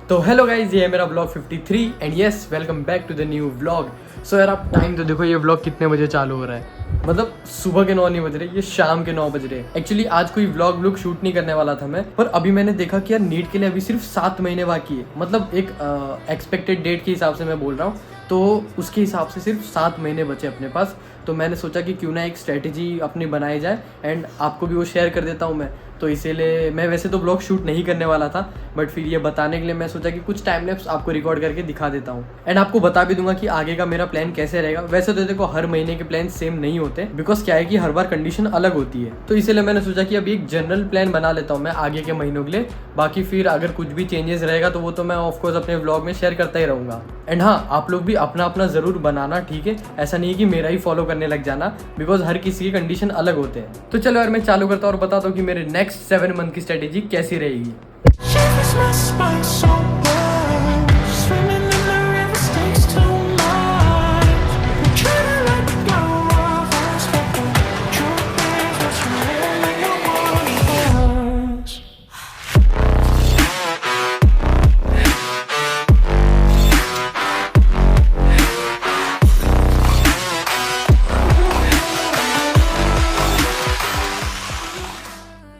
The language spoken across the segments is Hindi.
तो हेलो गाइज, ये है मेरा vlog 53 and yes welcome back to the new vlog. So यार आप टाइम तो देखो, ये व्लॉग कितने बजे चालू हो रहा है। मतलब सुबह के 9 नहीं बज रहे, ये शाम के 9 बज रहे। एक्चुअली आज कोई व्लॉग शूट नहीं करने वाला था मैं, पर अभी मैंने देखा कि यार नीट के लिए अभी सिर्फ 7 महीने बाकी है। मतलब एक एक्सपेक्टेड डेट के हिसाब से मैं बोल रहा हूँ, तो उसके हिसाब से सिर्फ 7 महीने बचे अपने पास। तो मैंने सोचा कि क्यों ना एक स्ट्रेटेजी अपनी बनाई जाए एंड आपको भी वो शेयर कर देता हूँ मैं। तो इसीलिए मैं वैसे तो ब्लॉग शूट नहीं करने वाला था, बट फिर ये बताने के लिए मैं सोचा कि कुछ टाइम लैप्स आपको रिकॉर्ड करके दिखा देता हूँ एंड आपको बता भी दूंगा कि आगे का मेरा प्लान कैसे रहेगा। वैसे तो देखो हर महीने के प्लान सेम नहीं होते, बिकॉज क्या है कि हर बार कंडीशन अलग होती है। तो इसीलिए मैंने सोचा कि अभी एक जनरल प्लान बना लेता हूँ मैं आगे के महीनों के लिए। बाकी फिर अगर कुछ भी चेंजेस रहेगा तो वो तो मैं ऑफकोर्स अपने व्लॉग में शेयर करता ही रहूँगा। एंड हाँ, आप लोग भी अपना अपना ज़रूर बनाना, ठीक है? ऐसा नहीं है कि मेरा ही फॉलो करने लग जाना, बिकॉज हर किसी की कंडीशन अलग होते हैं। तो चलो यार मैं चालू करता हूँ और बताता हूँ कि मेरे नेक्स्ट 7 मंथ की स्ट्रेटेजी कैसी रहेगी।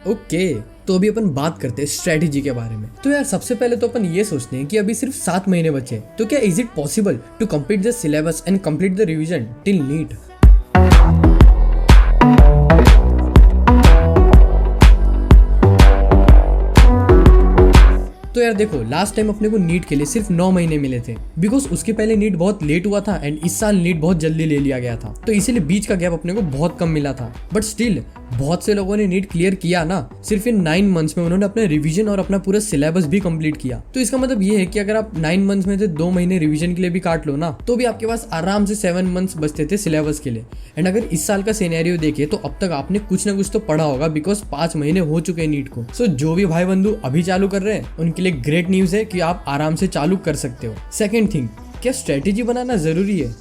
ओके, तो अभी अपन बात करते हैं स्ट्रेटेजी के बारे में। तो यार सबसे पहले तो अपन ये सोचते हैं कि अभी सिर्फ 7 महीने बचे, तो क्या is it possible to complete the syllabus and complete the revision till NEET? तो यार देखो, लास्ट टाइम अपने को नीट के लिए सिर्फ 9 महीने मिले थे, बिकॉज उसके पहले नीट बहुत लेट हुआ था एंड इस साल नीट बहुत जल्दी ले लिया गया था, तो इसीलिए बीच का गैप अपने को बहुत कम मिला था। बट स्टिल बहुत से लोगों ने नीट क्लियर किया ना, सिर्फ इन 9 मंथ्स में उन्होंने अपना रिवीजन और अपना पूरा सिलेबस भी कंप्लीट किया। तो इसका मतलब ये है कि अगर आप 9 मंथ्स में से 2 महीने रिवीजन के लिए भी काट लो ना, तो भी आपके पास आराम से 7 मंथ्स बचते थे सिलेबस के लिए। एंड अगर इस साल का सिनेरियो देखे तो अब तक आपने कुछ ना कुछ तो पढ़ा होगा, बिकॉज 5 महीने हो चुके हैं नीट को। सो जो भी भाई बंधु अभी चालू कर रहे हैं उनके लिए ग्रेट न्यूज है कि आप आराम से चालू कर सकते हो। सेकेंड थिंग, क्या स्ट्रेटेजी बनाना जरूरी है?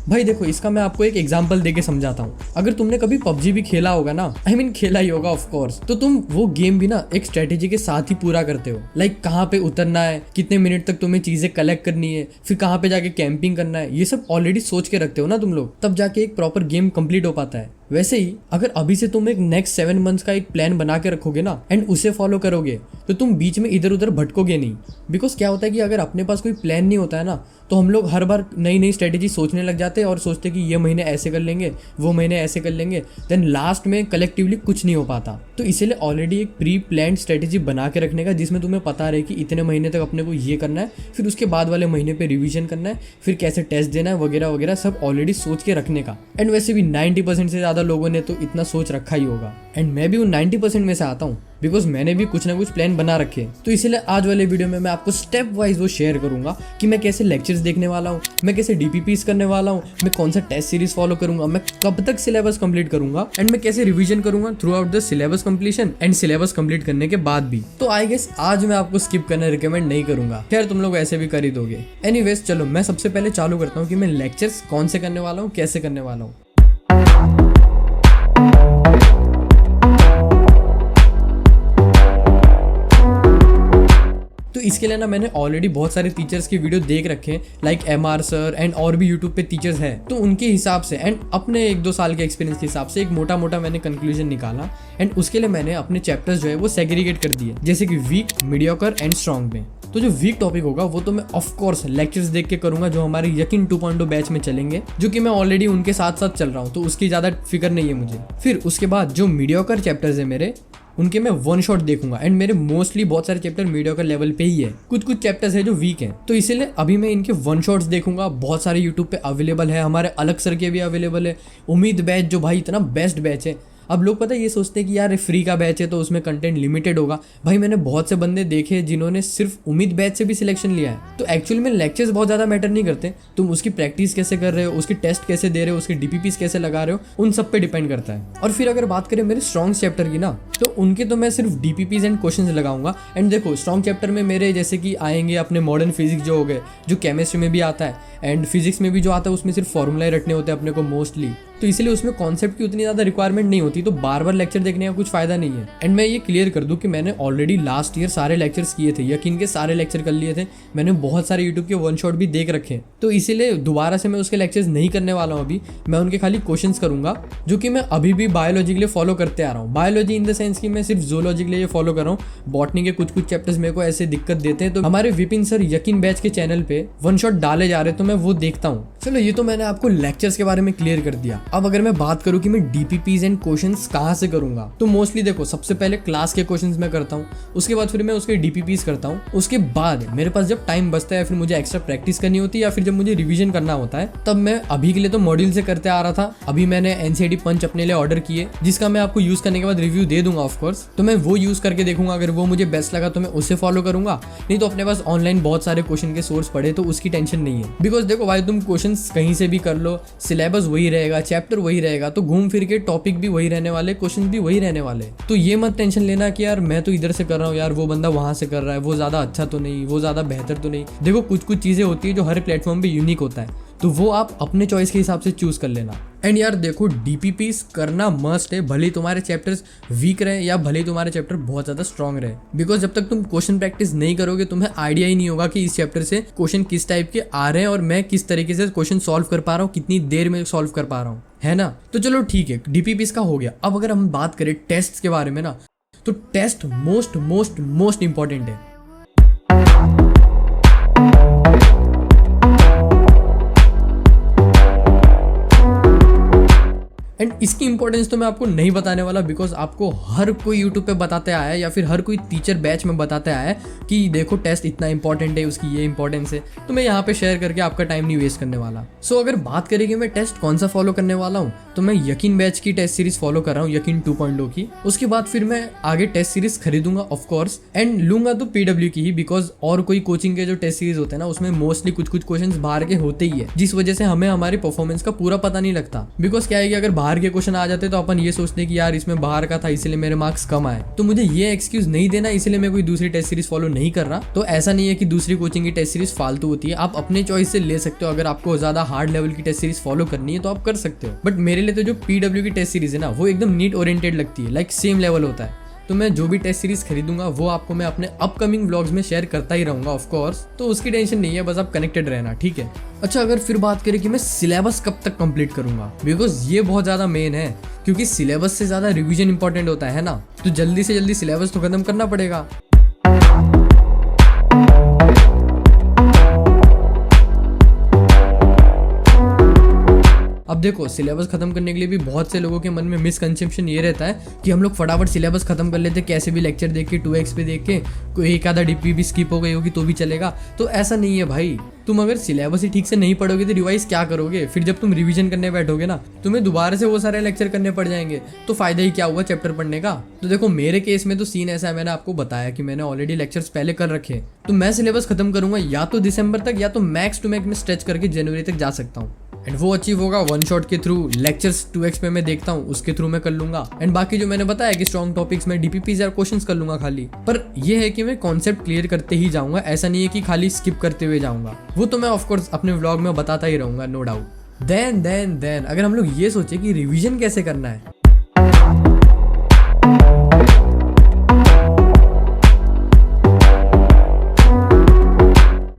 भाई देखो, इसका मैं आपको एक एग्जांपल देके समझाता हूँ। अगर तुमने कभी पबजी भी खेला होगा ना, आई मीन खेला ही होगा ऑफ कोर्स, तो तुम वो गेम भी ना एक स्ट्रेटेजी के साथ ही पूरा करते हो। लाइक कहाँ पे उतरना है, कितने मिनट तक तुम्हें चीजें कलेक्ट करनी है, फिर कहाँ पे जाके कैंपिंग करना है, ये सब ऑलरेडी सोच के रखते हो ना तुम लोग, तब जाके एक प्रॉपर गेम कंप्लीट हो पाता है। वैसे ही अगर अभी से तुम एक नेक्स्ट 7 मंथ्स का एक प्लान बना के रखोगे ना एंड उसे फॉलो करोगे, तो तुम बीच में इधर उधर भटकोगे नहीं। बिकॉज क्या होता है कि अगर अपने पास कोई प्लान नहीं होता है ना, तो हम लोग हर बार नई नई स्ट्रेटेजी सोचने लग जाते हैं और सोचते कि ये महीने ऐसे कर लेंगे, वो महीने ऐसे कर लेंगे, देन लास्ट में कलेक्टिवली कुछ नहीं हो पाता। तो इसीलिए ऑलरेडी एक प्री प्लान्ड स्ट्रेटेजी बना के रखने का, जिसमें तुम्हें पता रहे कि इतने महीने तक अपने को ये करना है, फिर उसके बाद वाले महीने पे रिवीजन करना है, फिर कैसे टेस्ट देना है वगैरह वगैरह, सब ऑलरेडी सोच के रखने का। एंड वैसे भी 90% से ज़्यादा लोगों ने तो इतना सोच रखा ही होगा, एंड मैं भी उन 90% में से आता हूँ, बिकॉज मैंने भी कुछ ना कुछ प्लान बना रखे हैं। तो इसीलिए आज वाले वीडियो में मैं आपको स्टेप वाइज वो शेयर करूंगा कि मैं कैसे लेक्चर्स देखने वाला हूँ, मैं कैसे डीपीपीस करने वाला हूँ, मैं कौन सा टेस्ट सीरीज फॉलो करूंगा, मैं कब तक सिलेबस कंप्लीट करूंगा, एंड मैं कैसे रिवीजन करूंगा through out the syllabus completion and syllabus complete करने के बाद भी। तो आई गेस आज मैं आपको स्किप करना रिकमेंड नहीं करूंगा, खैर तुम लोग ऐसे भी कर ही दोगे। एनीवेज चलो मैं सबसे पहले चालू करता हूँ कि मैं लेक्चर्स कौन से करने वाला हूँ, कैसे करने वाला हूँ। तो इसके लिए ना मैंने ऑलरेडी बहुत सारे टीचर्स की वीडियो देख रखे हैं, लाइक MR सर एंड और भी यूट्यूब पे टीचर्स हैं। तो उनके हिसाब से एंड अपने 1-2 साल के एक्सपीरियंस के हिसाब से एक मोटा मोटा मैंने कंक्लूजन निकाला, एंड उसके लिए मैंने अपने चैप्टर्स जो है वो सेग्रीगेट कर दिए, जैसे कि वीक, मीडियोकर एंड स्ट्रॉन्ग में। तो जो वीक टॉपिक होगा वो तो मैं ऑफ कोर्स लेक्चर्स देख के करूंगा, जो हमारे यकीन 2.0 बैच में चलेंगे, जो कि मैं ऑलरेडी उनके साथ साथ चल रहा हूँ, तो उसकी ज़्यादा फिक्र नहीं है मुझे। फिर उसके बाद जो मीडियोकर चैप्टर्स है मेरे, उनके मैं 1 शॉट देखूंगा, एंड मेरे मोस्टली बहुत सारे चैप्टर मीडियोकर लेवल पे ही है, कुछ चैप्टर्स है जो वीक हैं, तो इसीलिए अभी मैं इनके 1 शॉट्स देखूंगा। बहुत सारे यूट्यूब पे अवेलेबल है, हमारे अलग सर के भी अवेलेबल है। उम्मीद बैच जो भाई इतना बेस्ट बैच है, अब लोग पता है ये सोचते हैं कि यार फ्री का बैच है तो उसमें कंटेंट लिमिटेड होगा। भाई मैंने बहुत से बंदे देखे जिन्होंने सिर्फ उम्मीद बैच से भी सिलेक्शन लिया है। तो एक्चुअली में लेक्चर्स बहुत ज़्यादा मैटर नहीं करते, तुम उसकी प्रैक्टिस कैसे कर रहे हो, उसकी टेस्ट कैसे दे रहे हो, उसके डीपीपीस कैसे लगा रहे हो, उन सब पे डिपेंड करता है। और फिर अगर बात करें मेरे स्ट्रॉन्ग चैप्टर की ना, तो उनके तो मैं सिर्फ डीपीपीस एंड क्वेश्चंस लगाऊंगा। एंड देखो स्ट्रॉन्ग चैप्टर में मेरे जैसे कि आएंगे अपने मॉडर्न फिजिक्स जो हो गए, जो केमिस्ट्री में भी आता है एंड फिजिक्स में भी जो आता है उसमें सिर्फ फॉर्मूला रटने होते हैं अपने को मोस्टली, तो इसलिए उसमें कॉन्सेप्ट की उतनी ज़्यादा रिक्वायरमेंट नहीं होती, तो बार बार लेक्चर देखने का कुछ फायदा नहीं है। एंड मैं ये क्लियर कर दूं कि मैंने ऑलरेडी लास्ट ईयर सारे लेक्चर्स किए थे, यकीन के सारे लेक्चर कर लिए थे, मैंने बहुत सारे यूट्यूब के वन शॉट भी देख रखे हैं, तो इसीलिए दोबारा से मैं उसके लेक्चर्स नहीं करने वाला हूँ। अभी मैं उनके खाली क्वेश्चंस करूंगा जो कि मैं अभी भी बायोलॉजी के लिए फॉलो करते आ रहा हूँ। बायोलॉजी इन द सेंस कि मैं सिर्फ जूलॉजी के लिए ये फॉलो कर रहा हूँ। बॉटनी के कुछ कुछ चैप्टर्स मेरे को ऐसे दिक्कत देते हैं, तो हमारे विपिन सर यकीन बैच के चैनल पे वन शॉट डाले जा रहे हैं, तो मैं वो देखता हूँ। चलो ये तो मैंने आपको लेक्चर्स के बारे में क्लियर कर दिया। अब अगर मैं बात करूं कि मैं डीपीपीज एंड क्वेश्चंस कहां से करूंगा, तो मोस्टली देखो सबसे पहले क्लास के क्वेश्चंस मैं करता हूं, उसके बाद फिर मैं उसके डीपीपीज करता हूं। उसके बाद मेरे पास जब टाइम बचता है, फिर मुझे एक्स्ट्रा प्रैक्टिस करनी होती है या फिर जब मुझे रिवीजन करना होता है, तब मैं अभी के लिए तो मॉड्यूल से करते आ रहा था। अभी मैंने एनसीईआरटी पंच अपने लिए ऑर्डर किए, जिसका मैं आपको यूज करने के बाद रिव्यू दे दूंगा ऑफकोर्स, तो मैं वो यूज करके देखूंगा। अगर वो मुझे बेस्ट लगा तो मैं उसे फॉलो करूंगा, नहीं तो अपने पास ऑनलाइन बहुत सारे क्वेश्चन के सोर्स पड़े, तो उसकी टेंशन नहीं है। बिकॉज देखो भाई तुम क्वेश्चन कहीं से भी कर लो, सिलेबस वही रहेगा, चैप्टर वही रहेगा, तो घूम फिर के टॉपिक भी वही रहने वाले, क्वेश्चन भी वही रहने वाले। तो ये मत टेंशन लेना कि यार मैं तो इधर से कर रहा हूँ, यार वो बंदा वहां से कर रहा है, वो ज्यादा अच्छा तो नहीं, वो ज्यादा बेहतर तो नहीं। देखो कुछ कुछ चीजें होती है जो हर प्लेटफॉर्म पे यूनिक होता है, तो वो आप अपने चॉइस के हिसाब से चूज कर लेना। एंड यार देखो डीपीपीस करना मस्ट है, भले तुम्हारे चैप्टर्स वीक रहे या भले तुम्हारे चैप्टर बहुत ज्यादा स्ट्रांग रहे। बिकॉज जब तक तुम क्वेश्चन प्रैक्टिस नहीं करोगे, तुम्हें आइडिया ही नहीं होगा कि इस चैप्टर से क्वेश्चन किस टाइप के आ रहे हैं और मैं किस तरीके से क्वेश्चन सॉल्व कर पा रहा हूँ, कितनी देर में सॉल्व कर पा रहा हूँ, है ना। तो चलो ठीक है, डीपीपीस का हो गया। अब अगर हम बात करें टेस्ट के बारे में ना, तो test most most most important है। एंड इसकी इंपॉर्टेंस तो मैं आपको नहीं बताने वाला, बिकॉज आपको हर कोई यूट्यूब पे बताते आया है या फिर हर कोई टीचर बैच में बताते आया है कि देखो टेस्ट इतना इंपॉर्टेंट है, उसकी ये इंपॉर्टेंस है, तो मैं यहाँ पे शेयर करके आपका टाइम नहीं वेस्ट करने वाला। सो अगर बात करें कि मैं टेस्ट कौन सा फॉलो करने वाला हूँ, तो मैं यकीन बैच की टेस्ट सीरीज फॉलो कर रहा हूँ, यकीन 2.0 की। उसके बाद फिर मैं आगे टेस्ट सीरीज खरीदूंगा ऑफकोर्स, एंड लूंगा तो PW की ही, बिकॉज और कोई कोचिंग के जो टेस्ट सीरीज होते हैं ना, उसमें मोस्टली कुछ कुछ क्वेश्चन बाहर के होते ही है, जिस वजह से हमें हमारी परफॉर्मेंस का पूरा पता नहीं लगता। बिकॉज क्या है कि अगर बाहर के क्वेश्चन आ जाते तो अपन ये सोचते कि यार इसमें बाहर का था इसलिए मेरे मार्क्स कम आए, तो मुझे ये एक्सक्यूज नहीं देना, इसलिए मैं कोई दूसरी टेस्ट सीरीज फॉलो नहीं कर रहा। तो ऐसा नहीं है कि दूसरी कोचिंग की टेस्ट सीरीज फालतू होती है, आप अपने चॉइस से ले सकते हो। अगर आपको ज्यादा हार्ड लेवल की टेस्ट सीरीज फॉलो करनी है तो आप कर सकते हो, बट मेरे लिए तो जो PW की टेस्ट सीरीज है ना, वो एकदम नीट ओरिएंटेड लगती है, लाइक सेम लेवल होता है। तो मैं जो भी टेस्ट सीरीज खरीदूंगा वो आपको मैं अपने अपकमिंग व्लॉग्स में शेयर करता ही रहूंगा ऑफ कोर्स, तो उसकी टेंशन नहीं है, बस आप कनेक्टेड रहना, ठीक है। अच्छा अगर फिर बात करें कि मैं सिलेबस कब तक कंप्लीट करूंगा, बिकॉज ये बहुत ज्यादा मेन है, क्योंकि सिलेबस से ज्यादा रिवीजन इंपॉर्टेंट होता है ना, तो जल्दी से जल्दी सिलेबस तो खत्म करना पड़ेगा। अब देखो सिलेबस खत्म करने के लिए भी बहुत से लोगों के मन में मिसकंसेप्शन ये रहता है कि हम लोग फटाफट सिलेबस खत्म कर लेते, कैसे भी लेक्चर देख के 2x पे देख के कोई एक आधा डीपी भी स्किप हो गई होगी तो भी चलेगा। तो ऐसा नहीं है भाई, तुम अगर सिलेबस ही ठीक से नहीं पढ़ोगे तो रिवाइज क्या करोगे, फिर जब तुम रिवीजन करने बैठोगे ना, तुम्हें दोबारा से वो सारे लेक्चर करने पड़ जाएंगे, तो फायदा ही क्या हुआ चैप्टर पढ़ने का। तो देखो मेरे केस में तो सीन ऐसा है, मैंने आपको बताया कि मैंने ऑलरेडी लेक्चर्स पहले कर रखे, तो मैं सिलेबस खत्म करूंगा या तो दिसंबर तक, या तो मैक्स टू मैक्स में स्ट्रेच करके जनवरी तक जा सकता हूँ। एंड वो अचीव होगा वन शॉट के थ्रू, लेक्चर्स 2x पे मैं देखता हूँ उसके थ्रू मैं कर लूंगा। एंड बाकी जो मैंने बताया कि स्ट्रॉन्ग टॉपिक्स में डीपीपीज या क्वेश्चंस कर लूंगा खाली, पर ये है कि मैं कॉन्सेप्ट क्लियर करते ही जाऊंगा, ऐसा नहीं है कि खाली स्किप करते हुए जाऊंगा। वो तो मैं ऑफकोर्स अपने व्लॉग में बताता ही रहूंगा, नो डाउट। देन अगर हम लोग ये सोचे कि रिविजन कैसे करना है,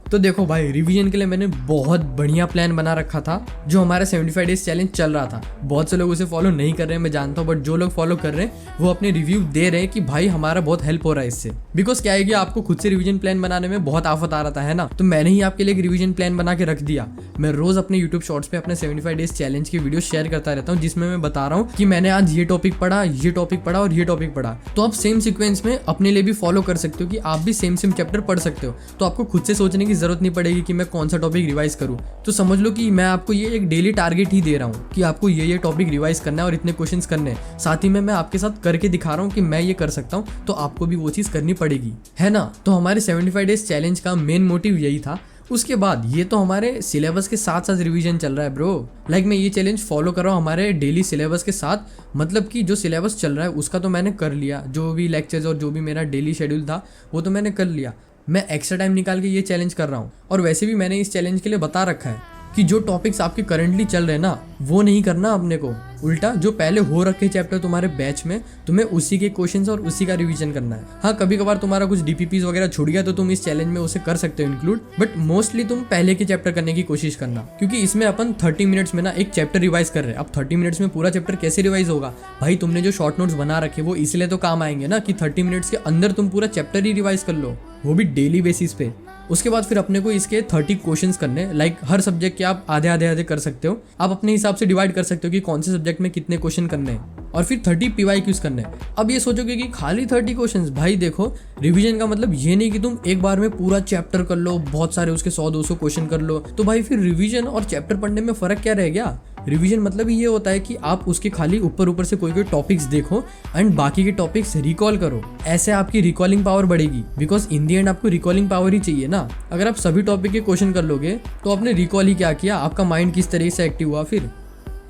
तो देखो भाई रिवीजन के लिए मैंने बहुत बढ़िया प्लान बना रखा था, जो हमारा 75 डेज चैलेंज चल रहा था। बहुत से लोग उसे फॉलो नहीं कर रहे हैं मैं जानता हूँ, बट जो लोग फॉलो कर रहे हैं वो अपने रिव्यू दे रहे हैं कि भाई हमारा बहुत हेल्प हो रहा है इससे। बिकॉज क्या है कि आपको खुद से रिवीजन प्लान बनाने में बहुत आफत आ रहा है ना, तो मैंने ही आपके लिए एक रिवीजन प्लान बना के रख दिया। मैं रोज अपने यूट्यूब शॉर्ट्स पे अपने 75 डेज चैलेंज की वीडियो शेयर करता रहता हूँ, जिसमें मैं बता रहा हूँ कि मैंने आज ये टॉपिक पढ़ा, ये टॉपिक पढ़ा और ये टॉपिक पढ़ा। तो आप सेम सीक्वेंस में अपने लिए भी फॉलो कर सकते हो कि आप भी सेम चैप्टर पढ़ सकते हो, तो आपको खुद से सोचने की जरूरत नहीं पड़ेगी कि मैं कौन सा टॉपिक रिवाइज करूँ। तो समझ लो कि मैं आपको ये एक डेली टारगेट ही दे रहा हूँ कि आपको ये टॉपिक रिवाइज करना है और इतने क्वेश्चंस करने हैं। साथ ही में मैं आपके साथ करके दिखा रहा हूँ कि मैं ये कर सकता हूँ, तो आपको भी वो चीज़ करनी पड़ेगी, है ना। तो हमारे 75 डेज चैलेंज का मेन मोटिव यही था। उसके बाद ये तो हमारे सिलेबस के साथ साथ रिवीजन चल रहा है ब्रो। मैं ये चैलेंज फॉलो कर रहा हूँ हमारे डेली सिलेबस के साथ। मतलब कि जो सिलेबस चल रहा है उसका तो मैंने कर लिया, जो भी लेक्चर्स और जो भी मेरा डेली शेड्यूल था वो तो मैंने कर लिया। मैं एक्स्ट्रा टाइम निकाल के ये चैलेंज कर रहा हूँ। और वैसे भी मैंने इस चैलेंज के लिए बता रखा है कि जो टॉपिक्स आपके करंटली चल रहे हैं ना, वो नहीं करना अपने को। उल्टा जो पहले हो रखे चैप्टर तुम्हारे बैच में, तुम्हें उसी के क्वेश्चंस और उसी का रिवीजन करना है। हाँ, कभी कभार तुम्हारा कुछ डीपीपीज वगैरह छूट गया तो तुम इस चैलेंज में उसे कर सकते हो इंक्लूड, बट मोस्टली तुम पहले के चैप्टर करने की कोशिश करना, क्योंकि इसमें अपन 30 मिनट्स में ना एक चैप्टर रिवाइज कर रहे हैं। अब 30 मिनट्स में पूरा चैप्टर कैसे रिवाइज होगा भाई? तुमने जो शॉर्ट नोट्स बना रखे वो इसलिए तो काम आएंगे ना कि 30 मिनट्स के अंदर तुम पूरा चैप्टर ही रिवाइज कर लो, वो भी डेली बेसिस पे। उसके बाद फिर अपने को इसके 30 क्वेश्चंस करने, हर सब्जेक्ट के आप आधे आधे आधे कर सकते हो। आप अपने हिसाब से डिवाइड कर सकते हो कि कौन से सब्जेक्ट में कितने क्वेश्चन करने हैं, और फिर 30 PYQs करने हैं। अब ये सोचोगे कि खाली 30 क्वेश्चंस, भाई देखो रिवीजन का मतलब ये नहीं कि तुम एक बार में पूरा चैप्टर कर लो, बहुत सारे उसके 100-200 क्वेश्चन कर लो। तो भाई फिर रिवीजन और चैप्टर पढ़ने में फर्क क्या रह गया? रिवीजन मतलब ये होता है कि आप उसके खाली ऊपर से कोई टॉपिक्स देखो एंड बाकी के टॉपिक्स रिकॉल करो। ऐसे आपकी रिकॉलिंग पावर बढ़ेगी, बिकॉज इन दी एंड आपको रिकॉलिंग पावर ही चाहिए ना। अगर आप सभी टॉपिक के क्वेश्चन कर लोगे तो आपने रिकॉल ही क्या किया? आपका माइंड किस तरीके से एक्टिव हुआ फिर,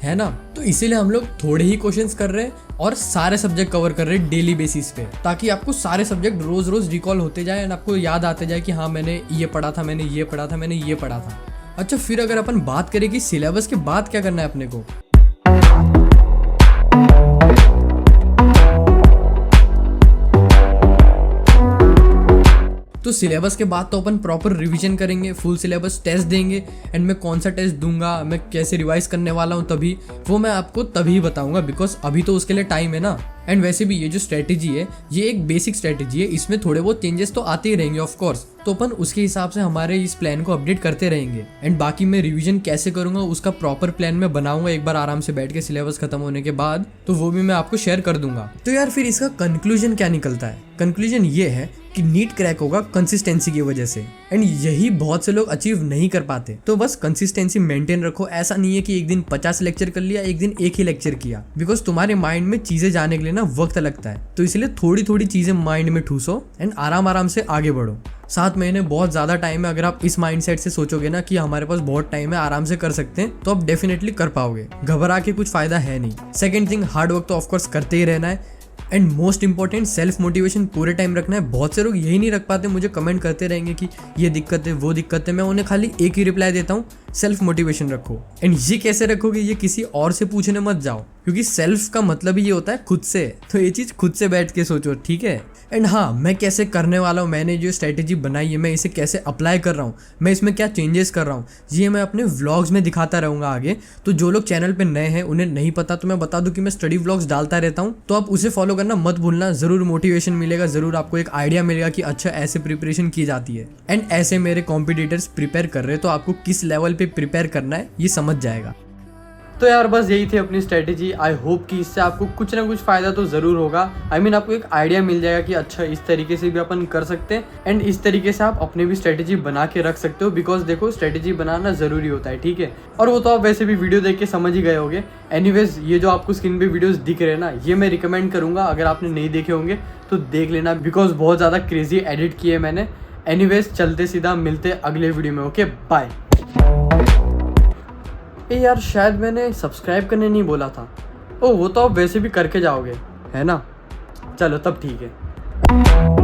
है ना। तो इसीलिए हम लोग थोड़े ही क्वेश्चंस कर रहे हैं और सारे सब्जेक्ट कवर कर रहे हैं डेली बेसिस पे, ताकि आपको सारे सब्जेक्ट रोज रोज रिकॉल होते जाए एंड आपको याद आते जाए कि हाँ मैंने ये पढ़ा था, मैंने ये पढ़ा था, मैंने ये पढ़ा था। अच्छा, फिर अगर अपन बात करें कि सिलेबस के बाद क्या करना है अपने को, तो सिलेबस के बाद तो अपन प्रॉपर रिवीजन करेंगे, फुल सिलेबस टेस्ट देंगे। एंड मैं कौन सा टेस्ट दूंगा, मैं कैसे रिवाइज करने वाला हूँ, तभी वो मैं आपको तभी बताऊंगा, बिकॉज अभी तो उसके लिए टाइम है ना। एंड वैसे भी ये जो स्ट्रेटेजी है ये एक बेसिक स्ट्रेटेजी है, इसमें थोड़े बहुत चेंजेस तो आते ही रहेंगे ऑफ कोर्स। तो अपन उसके हिसाब से हमारे इस प्लान को अपडेट करते रहेंगे। एंड बाकी मैं रिवीजन कैसे करूंगा उसका प्रॉपर प्लान मैं बनाऊंगा एक बार आराम से बैठ के सिलेबस खत्म होने के बाद, तो वो भी मैं आपको शेयर कर दूंगा। तो यार फिर इसका कंक्लूजन क्या निकलता है? कंक्लूजन ये है कि नीट क्रैक होगा कंसिस्टेंसी की वजह से, एंड यही बहुत से लोग अचीव नहीं कर पाते। तो बस कंसिस्टेंसी मेंटेन रखो। ऐसा नहीं है कि एक दिन 50 लेक्चर कर लिया, एक दिन एक ही लेक्चर किया, बिकॉज तुम्हारे माइंड में चीजें जाने के लिए ना वक्त लगता है। तो इसलिए थोड़ी थोड़ी चीजें माइंड में ठूसो एंड आराम आराम से आगे बढ़ो। 7 महीने बहुत ज्यादा टाइम है। अगर आप इस माइंडसेट से सोचोगे ना कि हमारे पास बहुत टाइम है, आराम से कर सकते हैं, तो आप डेफिनेटली कर पाओगे। घबरा के कुछ फायदा है नहीं। सेकंड थिंग, हार्ड वर्क तो ऑफकोर्स करते ही रहना है। And most important, self motivation पूरे टाइम रखना है। बहुत से लोग यही नहीं रख पाते, मुझे कमेंट करते रहेंगे कि ये दिक्कत है वो दिक्कत है। मैं उन्हें खाली एक ही रिप्लाई देता हूँ, सेल्फ मोटिवेशन रखो। एंड ये कैसे रखोगे, ये किसी और से पूछने मत जाओ, क्योंकि सेल्फ का मतलब ही ये होता है खुद से। तो ये चीज खुद से बैठ के सोचो, ठीक है। एंड हाँ, मैं कैसे करने वाला हूँ, मैंने जो स्ट्रेटेजी बनाई है मैं इसे कैसे अप्लाई कर रहा हूँ, मैं इसमें क्या चेंजेस कर रहा हूँ, ये मैं अपने व्लॉग्स में दिखाता रहूँगा आगे। तो जो लोग चैनल पे नए हैं उन्हें नहीं पता तो मैं बता दूं कि मैं स्टडी व्लॉग्स डालता रहता हूँ, तो आप उसे फॉलो करना मत भूलना। जरूर मोटिवेशन मिलेगा, जरूर आपको एक आइडिया मिलेगा कि अच्छा ऐसे प्रिपरेशन की जाती है। एंड ऐसे मेरे कॉम्पिटिटर्स प्रिपेयर कर रहे हैं, तो आपको किस लेवल पे प्रिपेयर करना है ये समझ जाएगा। तो यार बस यही थी अपनी स्ट्रेटेजी। आई होप कि इससे आपको कुछ ना कुछ फायदा तो जरूर होगा। आपको एक आइडिया मिल जाएगा कि अच्छा इस तरीके से भी अपन कर सकते हैं, एंड इस तरीके से आप अपने भी स्ट्रेटेजी बना के रख सकते हो। बिकॉज देखो, स्ट्रेटेजी बनाना जरूरी होता है, ठीक है। और वो तो आप वैसे भी वीडियो देख के समझ ही गए होंगे। एनीवेज, ये जो आपको स्क्रीन पे वीडियोस दिख रहे हैं ना, ये मैं रिकमेंड करूंगा, अगर आपने नहीं देखे होंगे तो देख लेना, बिकॉज बहुत ज़्यादा क्रेजी एडिट किए मैंने। एनीवेज, चलते सीधा मिलते अगले वीडियो में। Okay, bye. यार शायद मैंने सब्सक्राइब करने नहीं बोला था। वो तो आप वैसे भी करके जाओगे, है ना। चलो तब ठीक है।